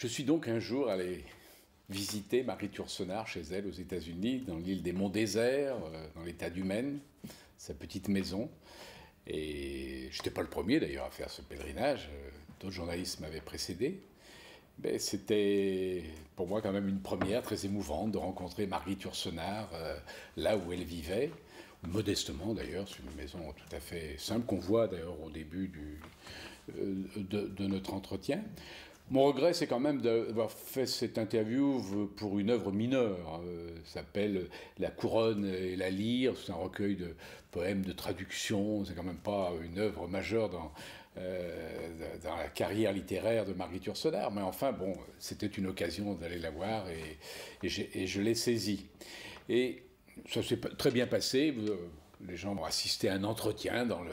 Je suis donc un jour allé visiter Marie Yourcenar chez elle aux États-Unis, dans l'île des Monts Déserts, dans l'État du Maine, sa petite maison. Et je n'étais pas le premier d'ailleurs à faire ce pèlerinage, d'autres journalistes m'avaient précédé. Mais c'était pour moi quand même une première très émouvante de rencontrer Marie Yourcenar là où elle vivait, modestement d'ailleurs, c'est une maison tout à fait simple qu'on voit d'ailleurs au début de notre entretien. Mon regret, c'est quand même d'avoir fait cette interview pour une œuvre mineure. Ça s'appelle La couronne et la lyre. C'est un recueil de poèmes de traduction. C'est quand même pas une œuvre majeure dans la carrière littéraire de Marie Yourcenar. Mais enfin, bon, c'était une occasion d'aller la voir et je l'ai saisie. Et ça s'est très bien passé. Les gens ont assisté à un entretien dans le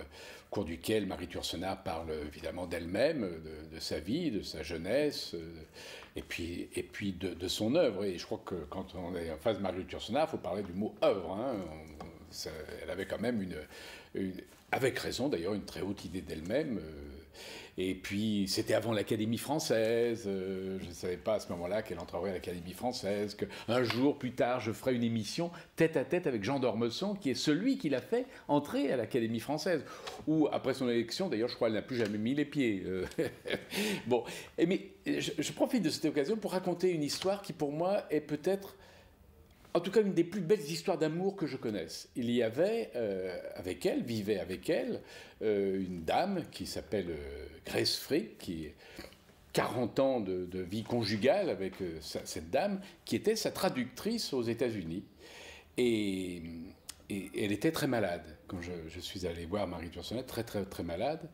cours duquel Marie Yourcenar parle évidemment d'elle-même, de sa vie, de sa jeunesse, et puis de son œuvre. Et je crois que quand on est en face de Marie Yourcenar, il faut parler du mot œuvre. Hein. Elle avait quand même avec raison d'ailleurs, une très haute idée d'elle-même. Et puis, c'était avant l'Académie française. Je ne savais pas à ce moment-là qu'elle entrerait à l'Académie française, qu'un jour, plus tard, je ferai une émission tête-à-tête avec Jean d'Ormesson, qui est celui qui l'a fait entrer à l'Académie française. Ou, après son élection, d'ailleurs, je crois qu'elle n'a plus jamais mis les pieds. Bon, mais je profite de cette occasion pour raconter une histoire qui, pour moi, est peut-être... En tout cas, une des plus belles histoires d'amour que je connaisse. Il y avait vivait avec elle, une dame qui s'appelle Grace Frick, qui 40 ans de vie conjugale avec cette dame, qui était sa traductrice aux États-Unis. Et elle était très malade. Quand je suis allé voir Marie Yourcenar, très, très, très malade.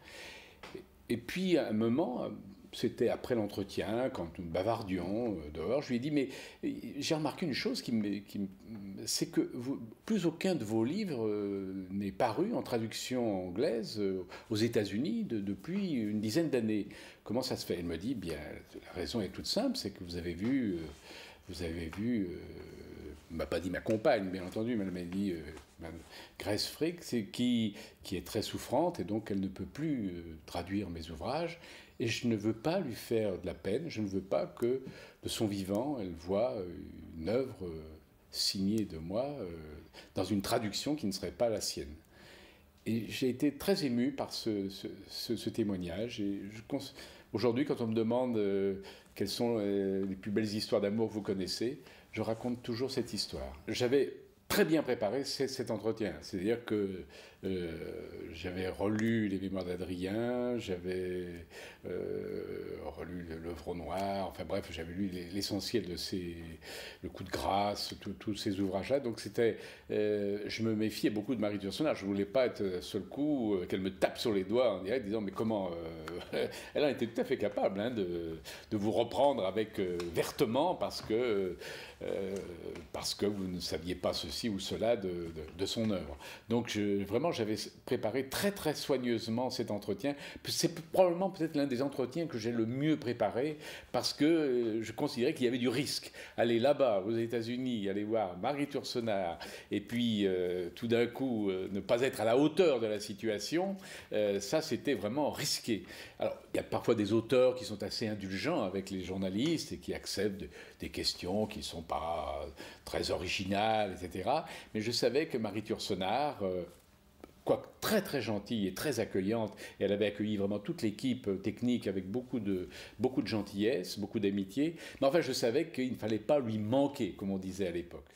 Et puis, à un moment, c'était après l'entretien, quand nous bavardions dehors, je lui ai dit, mais j'ai remarqué une chose, c'est que plus aucun de vos livres n'est paru en traduction anglaise aux États-Unis depuis une dizaine d'années. Comment ça se fait? Elle me dit, bien, la raison est toute simple, c'est que vous avez vu, m'a pas dit ma compagne, bien entendu, mais elle m'a dit Grace Frick, qui est très souffrante et donc elle ne peut plus traduire mes ouvrages. Et je ne veux pas lui faire de la peine, je ne veux pas que de son vivant, elle voie une œuvre signée de moi dans une traduction qui ne serait pas la sienne. Et j'ai été très ému par ce témoignage. Et aujourd'hui, quand on me demande quelles sont les plus belles histoires d'amour que vous connaissez, je raconte toujours cette histoire. J'avais très bien préparé cet entretien. C'est-à-dire que j'avais relu Les Mémoires d'Adrien, j'avais relu L'œuvre noire, enfin bref, j'avais lu l'essentiel de Le coup de grâce, tous ces ouvrages-là. Donc je me méfiais beaucoup de Marie Yourcenar. Je ne voulais pas être seul coup qu'elle me tape sur les doigts en direct, disant mais comment elle en était tout à fait capable hein, de vous reprendre avec vertement parce que vous ne saviez pas ceci ou cela de son œuvre. Donc vraiment, j'avais préparé très très soigneusement cet entretien. C'est probablement peut-être l'un des entretiens que j'ai le mieux préparé parce que je considérais qu'il y avait du risque. Aller là-bas, aux États-Unis, aller voir Marie Yourcenar et puis tout d'un coup ne pas être à la hauteur de la situation, ça c'était vraiment risqué. Alors, il y a parfois des auteurs qui sont assez indulgents avec les journalistes et qui acceptent des questions qui ne sont pas très originales, etc. Mais je savais que Marie Yourcenar, quoique très très gentille et très accueillante, et elle avait accueilli vraiment toute l'équipe technique avec beaucoup de gentillesse, beaucoup d'amitié, mais enfin je savais qu'il ne fallait pas lui manquer, comme on disait à l'époque.